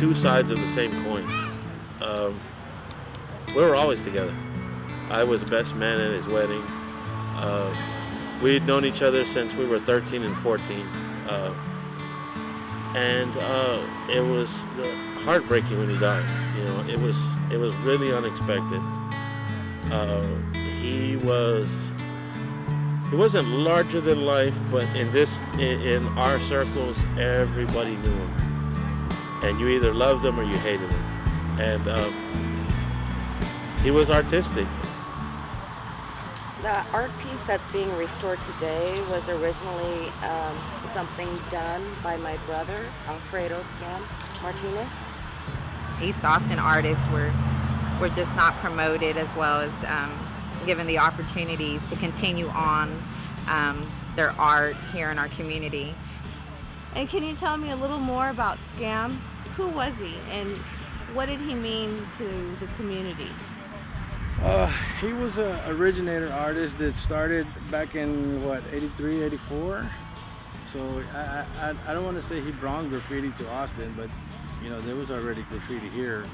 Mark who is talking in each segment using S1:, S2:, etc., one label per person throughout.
S1: two sides of the same coin. We were always together. I was best man at his wedding. We'd known each other since we were 13 and 14. And it was heartbreaking when he died. You know, it was really unexpected. He wasn't larger than life, but in our circles, everybody knew him, and you either loved him or you hated him. And he was artistic.
S2: The art piece that's being restored today was originally something done by my brother, Alfredo Skam Martinez.
S3: East Austin artists were just not promoted as well as given the opportunities to continue on their art here in our community.
S4: And can you tell me a little more about Skam? Who was he and what did he mean to the community?
S5: He was an originator artist that started back in 83, 84. So I don't want to say he brought graffiti to Austin, but you know, there was already graffiti here.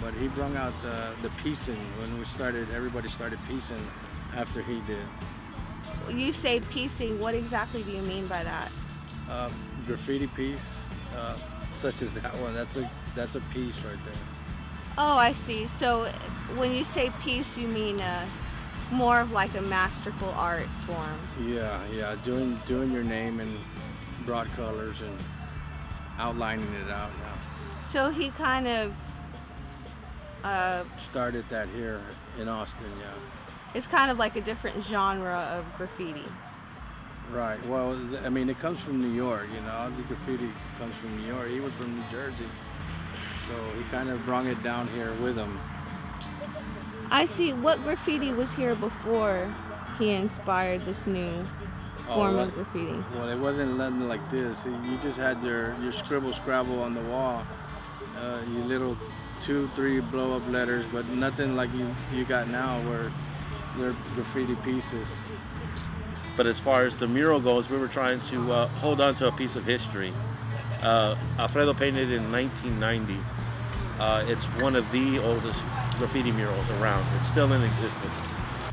S5: But he brought out the piecing when everybody started piecing after he did.
S4: You say piecing, what exactly do you mean by that?
S5: Graffiti piece, such as that one, that's a piece right there.
S4: Oh, I see. So when you say piece, you mean more of like a masterful art form.
S5: Yeah, doing your name in broad colors and outlining it out now.
S4: So he kind of
S5: started that here in Austin, yeah.
S4: It's kind of like a different genre of graffiti.
S5: Right. Well, I mean, it comes from New York, you know. Ozzy Graffiti comes from New York. He was from New Jersey. So he kind of brought it down here with him.
S4: I see. What graffiti was here before he inspired this new form of graffiti?
S5: Well, it wasn't nothing like this. You just had your scribble scrabble on the wall, your little 2-3 blow up letters, but nothing like you got now where they're graffiti pieces.
S1: But as far as the mural goes, we were trying to hold on to a piece of history. Alfredo painted in 1990. It's one of the oldest graffiti murals around. It's still in existence.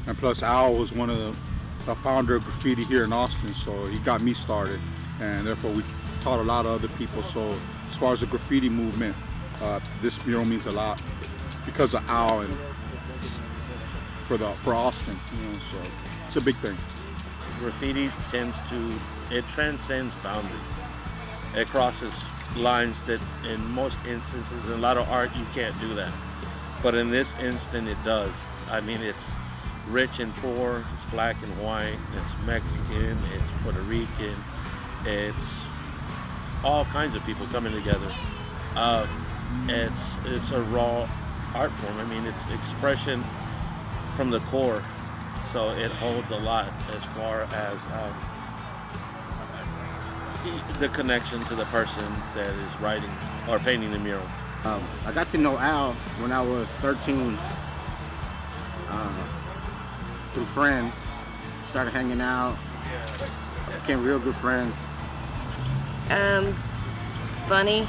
S6: And plus Al was one of the founder of graffiti here in Austin, so he got me started. And therefore we taught a lot of other people. So as far as the graffiti movement, this mural means a lot because of Al and for Austin, you know, so it's a big thing.
S1: Graffiti transcends boundaries. It crosses lines that in most instances, in a lot of art, you can't do that. But in this instant, it does. I mean, it's rich and poor, it's black and white, it's Mexican, it's Puerto Rican, it's all kinds of people coming together. It's a raw art form. I mean, it's expression from the core, so it holds a lot as far as the connection to the person that is writing or painting the mural.
S7: I got to know Al when I was 13 through friends. Started hanging out, became real good friends.
S2: Funny.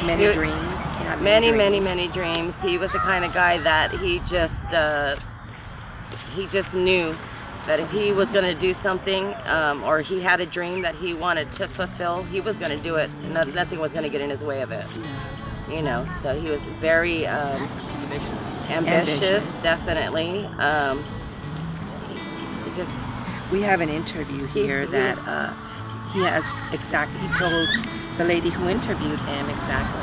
S3: Many dreams.
S2: Many dreams. He was the kind of guy that he just knew that if he was going to do something or he had a dream that he wanted to fulfill, he was going to do it. Nothing was going to get in his way of it. You know, so he was very ambitious, definitely.
S8: We have an interview here that he told the lady who interviewed him exactly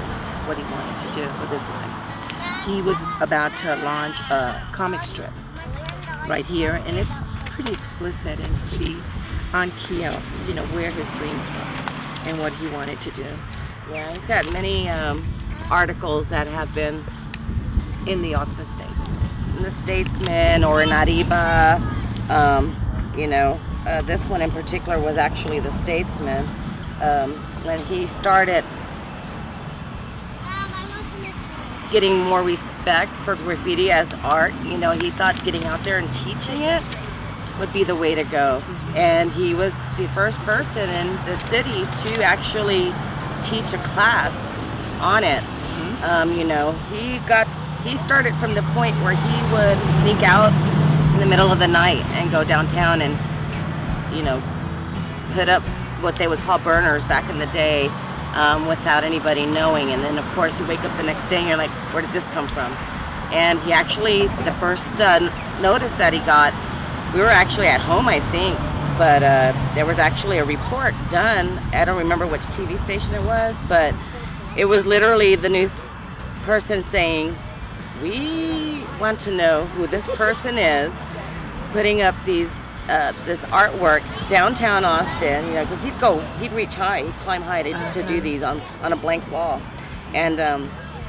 S8: what he wanted to do with his life. He was about to launch a comic strip right here, and it's pretty explicit and pretty on key, you know, where his dreams were and what he wanted to do.
S2: Yeah, he's got many articles that have been in the Austin Statesman. In the Statesman or in Arriba, you know, this one in particular was actually the Statesman. When he started getting more respect for graffiti as art, you know, he thought getting out there and teaching it would be the way to go. And he was the first person in the city to actually teach a class on it. You know, he started from the point where he would sneak out in the middle of the night and go downtown and, you know, put up what they would call burners back in the day, without anybody knowing. And then of course you wake up the next day and you're like, where did this come from? And he actually, the first notice that he got, we were actually at home, I think, but there was actually a report done. I don't remember which TV station it was, but it was literally the news person saying, we want to know who this person is putting up these this artwork downtown Austin, you know, because he'd reach high, he'd climb high to do these on a blank wall. And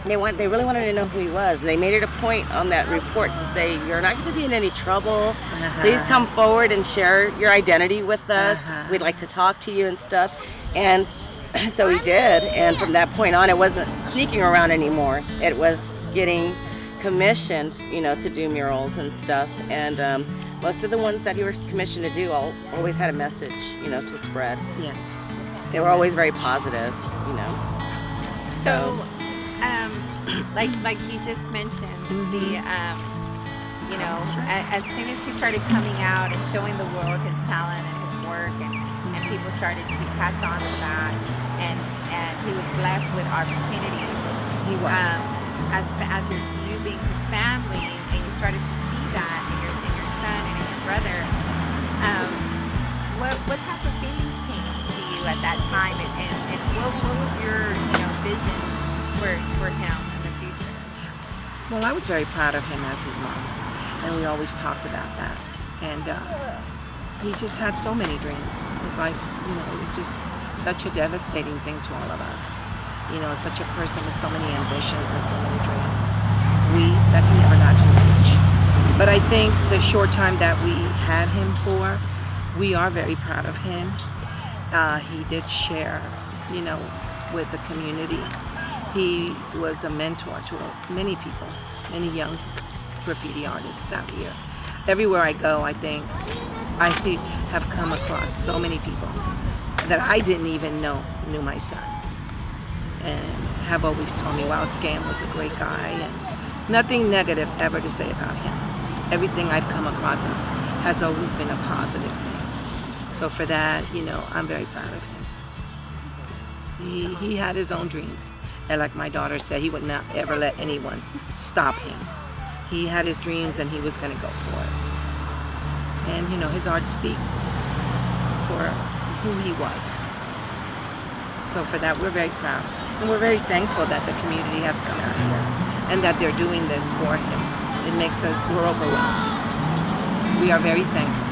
S2: they really wanted to know who he was. They made it a point on that report to say, you're not going to be in any trouble. Please come forward and share your identity with us. We'd like to talk to you and stuff. And so he did. And from that point on, it wasn't sneaking around anymore. It was getting commissioned, you know, to do murals and stuff. And most of the ones that he was commissioned to do always had a message, you know, to spread.
S8: Yes.
S2: They were always very positive, you know.
S3: So, like you just mentioned, the you know, as soon as he started coming out and showing the world his talent and his work, and people started to catch on to that, and he was blessed with opportunities.
S8: He was.
S3: As you're using his family, and you started to see that in your son and in your brother, what type of feelings came to you at that time, and what was your, you know, vision for him in the future?
S8: Well, I was very proud of him as his mom, and we always talked about that. And he just had so many dreams. His life, you know, was just such a devastating thing to all of us. You know, such a person with so many ambitions and so many dreams that he never got to reach. But I think the short time that we had him for, we are very proud of him. He did share, you know, with the community. He was a mentor to many people, many young graffiti artists out here. Everywhere I go, I think I have come across so many people that I didn't even know knew my son, and have always told me, wow, Skam was a great guy, and nothing negative ever to say about him. Everything I've come across has always been a positive thing. So for that, you know, I'm very proud of him. He had his own dreams, and like my daughter said, he would not ever let anyone stop him. He had his dreams, and he was going to go for it. And you know, his art speaks for who he was. So for that, we're very proud. And we're very thankful that the community has come out here and that they're doing this for him. It makes us, we're overwhelmed. We are very thankful.